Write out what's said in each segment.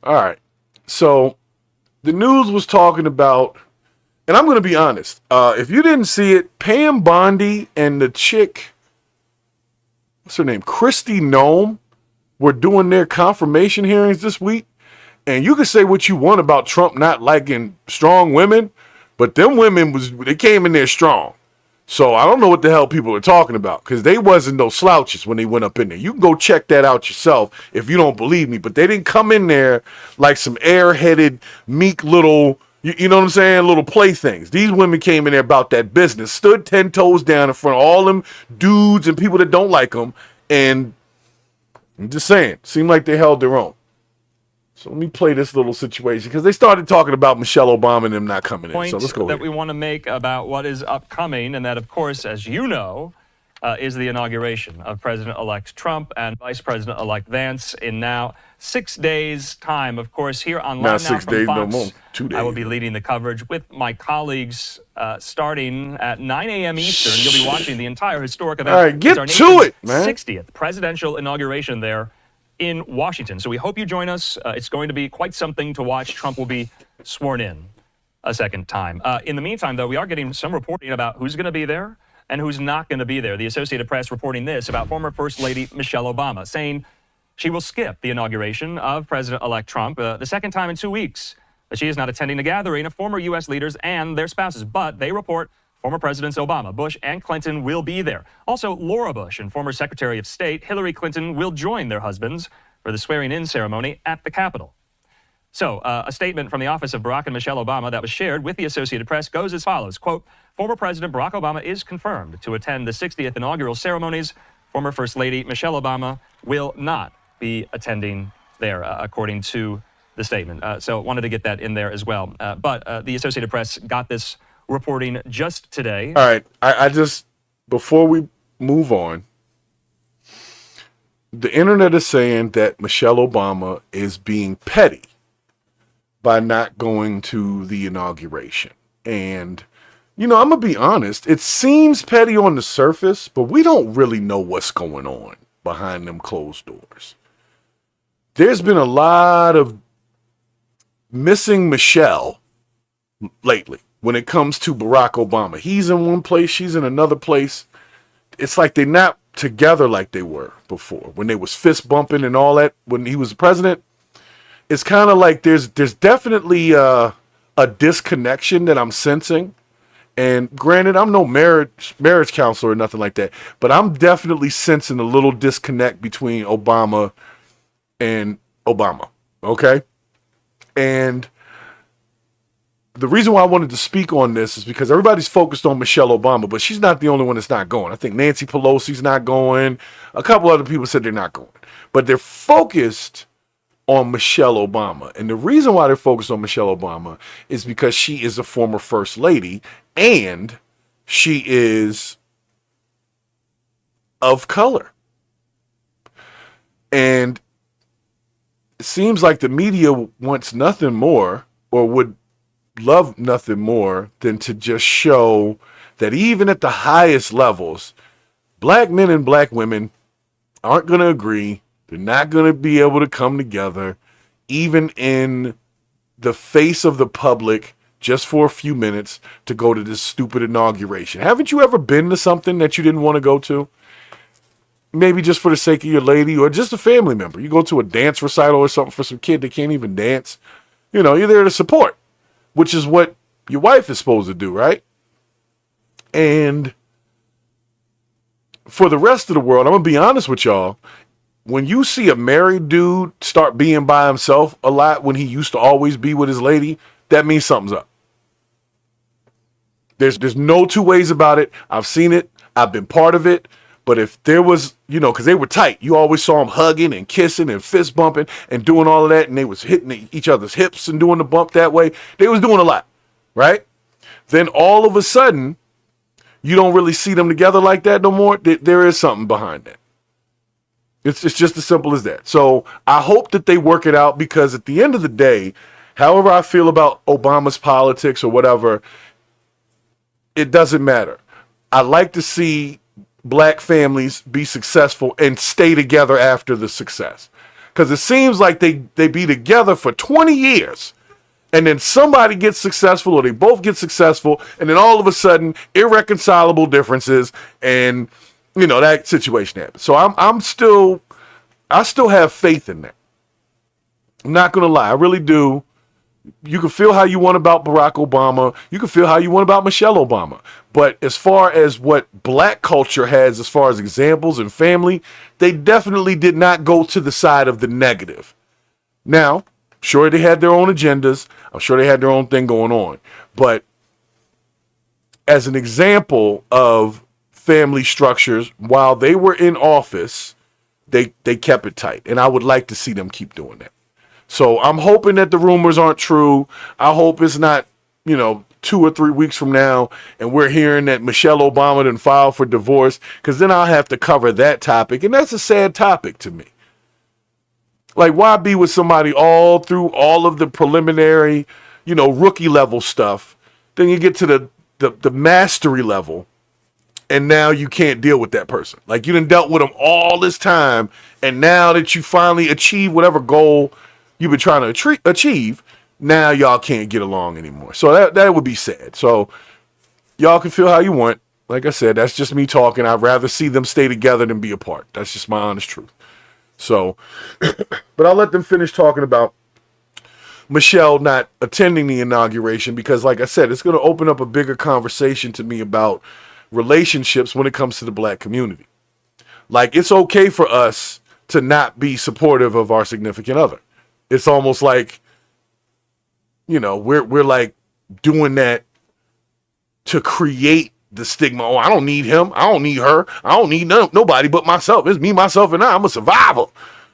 All right. So the news was talking about, and I'm going to be honest. If you didn't see it, Pam Bondi and the chick, what's her name, Christy Nome, were doing their confirmation hearings this week. And you can say what you want about Trump not liking strong women, but them women they came in there strong. So I don't know what the hell people are talking about, because they wasn't no slouches when they went up in there. You can go check that out yourself if you don't believe me. But they didn't come in there like some airheaded, meek little, you know what I'm saying, little playthings. These women came in there about that business, stood 10 toes down in front of all them dudes and people that don't like them. And I'm just saying, seemed like they held their own. So let me play this little situation, because they started talking about Michelle Obama and them not coming in. So let's go that we want to make about what is upcoming, and that, of course, as you know, is the inauguration of President-elect Trump and Vice President-elect Vance in now 6 days' time. Of course, here on Live Now from Fox, no more. 2 days. I will be leading the coverage with my colleagues starting at 9 a.m. Eastern. You'll be watching the entire historic event. All right, get to it, man. 60th presidential inauguration there in Washington. So we hope you join us. It's going to be quite something to watch. Trump will be sworn in a second time. In the meantime, though, we are getting some reporting about who's going to be there and who's not going to be there. The Associated Press reporting this about former First Lady Michelle Obama, saying she will skip the inauguration of President-elect Trump the second time in 2 weeks. That she is not attending a gathering of former U.S. leaders and their spouses, but they report former Presidents Obama, Bush, and Clinton will be there. Also, Laura Bush and former Secretary of State Hillary Clinton will join their husbands for the swearing-in ceremony at the Capitol. So, a statement from the office of Barack and Michelle Obama that was shared with the Associated Press goes as follows, quote, former President Barack Obama is confirmed to attend the 60th inaugural ceremonies. Former First Lady Michelle Obama will not be attending there, according to the statement. So, wanted to get that in there as well. But the Associated Press got this reporting just today. All right. I just, before we move on, the internet is saying that Michelle Obama is being petty by not going to the inauguration. And, you know, I'm going to be honest, it seems petty on the surface, but we don't really know what's going on behind them closed doors. There's been a lot of missing Michelle lately when it comes to Barack Obama. He's in one place, she's in another place. It's like they're not together like they were before, when they was fist bumping and all that when he was the president. It's kind of like there's definitely a disconnection that I'm sensing. And granted, I'm no marriage counselor or nothing like that, but I'm definitely sensing a little disconnect between Obama and Obama. Okay? And the reason why I wanted to speak on this is because everybody's focused on Michelle Obama, but she's not the only one that's not going. I think Nancy Pelosi's not going. A couple other people said they're not going. But they're focused on Michelle Obama. And the reason why they're focused on Michelle Obama is because she is a former First Lady and she is of color. And it seems like the media wants nothing more, or would love nothing more, than to just show that even at the highest levels, black men and black women aren't going to agree. They're not going to be able to come together, even in the face of the public, just for a few minutes to go to this stupid inauguration. Haven't you ever been to something that you didn't want to go to? Maybe just for the sake of your lady or just a family member. You go to a dance recital or something for some kid that can't even dance. You know, you're there to support, which is what your wife is supposed to do, right? And for the rest of the world, I'm going to be honest with y'all. When you see a married dude start being by himself a lot when he used to always be with his lady, that means something's up. There's no two ways about it. I've seen it. I've been part of it. But if there was, you know, because they were tight. You always saw them hugging and kissing and fist bumping and doing all of that. And they was hitting each other's hips and doing the bump that way. They was doing a lot, right? Then all of a sudden, you don't really see them together like that no more. There is something behind that. It's just as simple as that. So I hope that they work it out, because at the end of the day, however I feel about Obama's politics or whatever, it doesn't matter. I like to see black families be successful and stay together after the success. Because it seems like they be together for 20 years. And then somebody gets successful, or they both get successful, and then all of a sudden, irreconcilable differences, and that situation happens. So I still have faith in that. I'm not gonna lie, I really do. You can feel how you want about Barack Obama. You can feel how you want about Michelle Obama. But as far as what black culture has, as far as examples and family, they definitely did not go to the side of the negative. Now, sure, they had their own agendas. I'm sure they had their own thing going on. But as an example of family structures, while they were in office, they kept it tight. And I would like to see them keep doing that. So I'm hoping that the rumors aren't true. I hope it's not, 2 or 3 weeks from now and we're hearing that Michelle Obama didn't file for divorce, because then I'll have to cover that topic. And that's a sad topic to me. Like, why be with somebody all through all of the preliminary, rookie level stuff? Then you get to the mastery level, and now you can't deal with that person. Like, you done dealt with them all this time, and now that you finally achieve whatever goal you've been trying to achieve, now y'all can't get along anymore. So that would be sad. So y'all can feel how you want. Like I said, that's just me talking. I'd rather see them stay together than be apart. That's just my honest truth. So, but I'll let them finish talking about Michelle not attending the inauguration, because like I said, it's going to open up a bigger conversation to me about relationships when it comes to the black community. Like, it's okay for us to not be supportive of our significant other. It's almost like, we're like doing that to create the stigma. Oh, I don't need him. I don't need her. I don't need nobody but myself. It's me, myself, and I. I'm a survivor.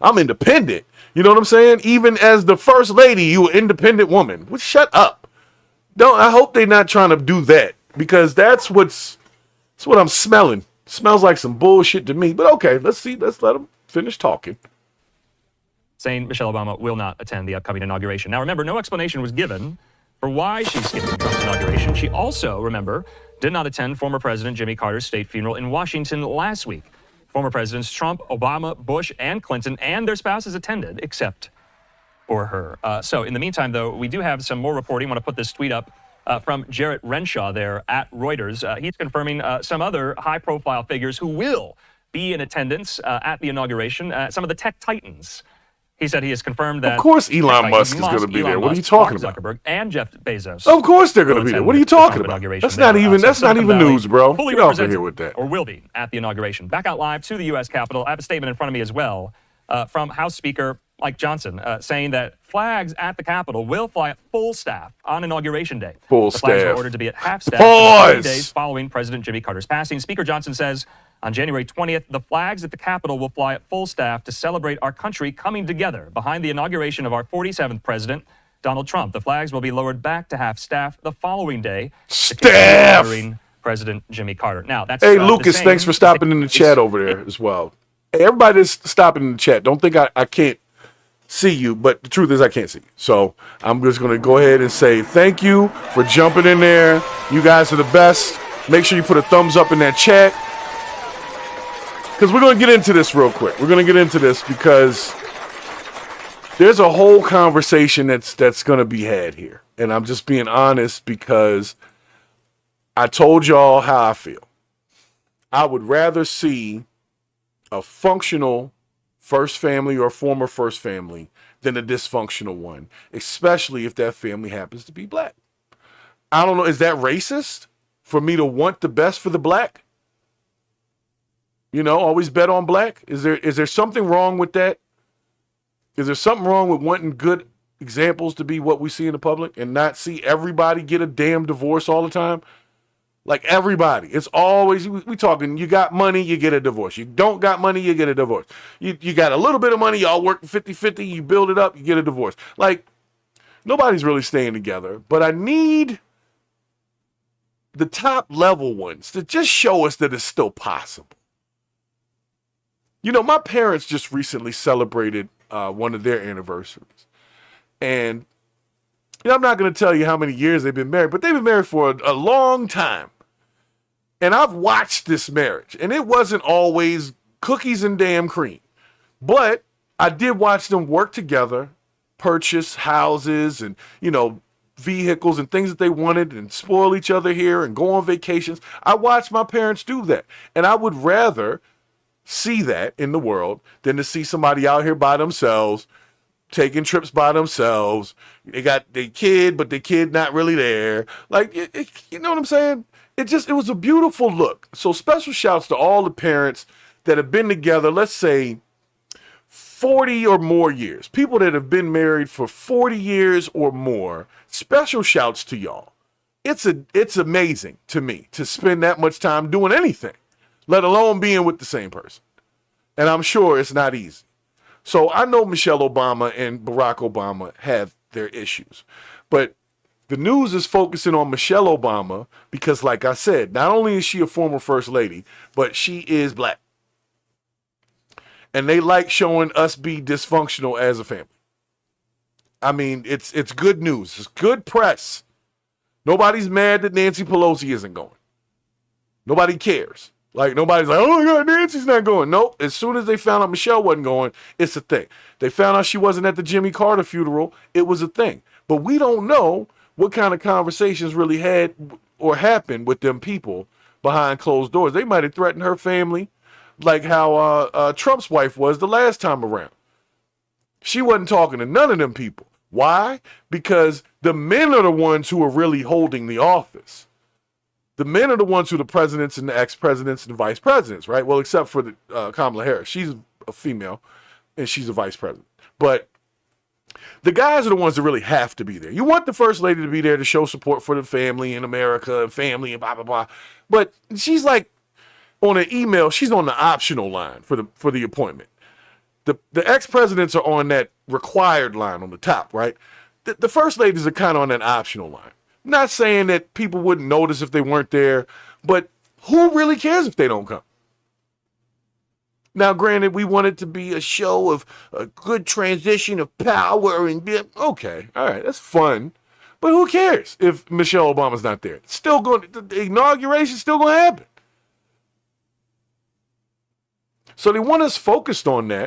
I'm independent. You know what I'm saying? Even as the first lady, you an independent woman. Well, shut up. I hope they're not trying to do that, because that's what I'm smelling. Smells like some bullshit to me. But okay, let's see. Let's let them finish talking. Saying Michelle Obama will not attend the upcoming inauguration. Now, remember, no explanation was given for why she skipped Trump's inauguration. She also, remember, did not attend former President Jimmy Carter's state funeral in Washington last week. Former Presidents Trump, Obama, Bush, and Clinton and their spouses attended, except for her. So in the meantime, though, we do have some more reporting. I want to put this tweet up from Jarrett Renshaw there at Reuters. He's confirming some other high-profile figures who will be in attendance at the inauguration, some of the tech titans. He said he has confirmed that... Of course Elon Musk is going to be there. What are you talking about? Zuckerberg and Jeff Bezos. Of course they're going to be there. What are you talking about? That's not even news, bro. Get off of here with that. Or will be at the inauguration. Back out live to the U.S. Capitol. I have a statement in front of me as well from House Speaker Mike Johnson saying that flags at the Capitol will fly at full staff on Inauguration Day. Full staff. The flags staff. are ordered to be at half staff for 3 days following President Jimmy Carter's passing. Speaker Johnson says on January 20th, the flags at the Capitol will fly at full staff to celebrate our country coming together behind the inauguration of our 47th president, Donald Trump. The flags will be lowered back to half staff the following day. Staff! President Jimmy Carter. Now, that's Hey, Lucas, thanks for stopping in the chat over there as well. Hey, everybody that's stopping in the chat, don't think I can't see you, but the truth is I can't see you. So I'm just going to go ahead and say thank you for jumping in there. You guys are the best. Make sure you put a thumbs up in that chat, because we're going to get into this real quick. We're going to get into this because there's a whole conversation that's going to be had here. And I'm just being honest, because I told y'all how I feel. I would rather see a functional first family or former first family than a dysfunctional one, especially if that family happens to be black. I don't know. Is that racist for me to want the best for the black? Always bet on black. Is there something wrong with that? Is there something wrong with wanting good examples to be what we see in the public and not see everybody get a damn divorce all the time? Like, everybody. It's always, we talking, you got money, you get a divorce. You don't got money, you get a divorce. You got a little bit of money, y'all work 50-50, you build it up, you get a divorce. Like, nobody's really staying together. But I need the top level ones to just show us that it's still possible. My parents just recently celebrated one of their anniversaries. And I'm not going to tell you how many years they've been married, but they've been married for a long time. And I've watched this marriage, and it wasn't always cookies and damn cream. But I did watch them work together, purchase houses and, vehicles and things that they wanted and spoil each other here and go on vacations. I watched my parents do that. And I would rather see that in the world than to see somebody out here by themselves, taking trips by themselves. They got their kid, but the kid not really there. Like, you know what I'm saying? It was a beautiful look. So special shouts to all the parents that have been together, let's say 40 or more years. People that have been married for 40 years or more. Special shouts to y'all. It's amazing to me to spend that much time doing anything, let alone being with the same person. And I'm sure it's not easy. So I know Michelle Obama and Barack Obama have their issues. But the news is focusing on Michelle Obama because, like I said, not only is she a former first lady, but she is black. And they like showing us be dysfunctional as a family. I mean, it's good news. It's good press. Nobody's mad that Nancy Pelosi isn't going. Nobody cares. Like, nobody's like, oh my God, Nancy's not going. Nope. As soon as they found out Michelle wasn't going, it's a thing. They found out she wasn't at the Jimmy Carter funeral. It was a thing. But we don't know what kind of conversations really had or happened with them people behind closed doors. They might have threatened her family like how Trump's wife was the last time around. She wasn't talking to none of them people. Why? Because the men are the ones who are really holding the office. The men are the ones who are the presidents and the ex-presidents and the vice presidents, right? Well, except for the Kamala Harris. She's a female, and she's a vice president. But the guys are the ones that really have to be there. You want the first lady to be there to show support for the family in America and family and blah, blah, blah. But she's like on an email, she's on the optional line for the appointment. The ex-presidents are on that required line on the top, right? The first ladies are kind of on that optional line. Not saying that people wouldn't notice if they weren't there, but who really cares if they don't come? Now, granted, we want it to be a show of a good transition of power and okay, all right, that's fun. But who cares if Michelle Obama's not there? It's still going. The inauguration's still going to happen. So they want us focused on that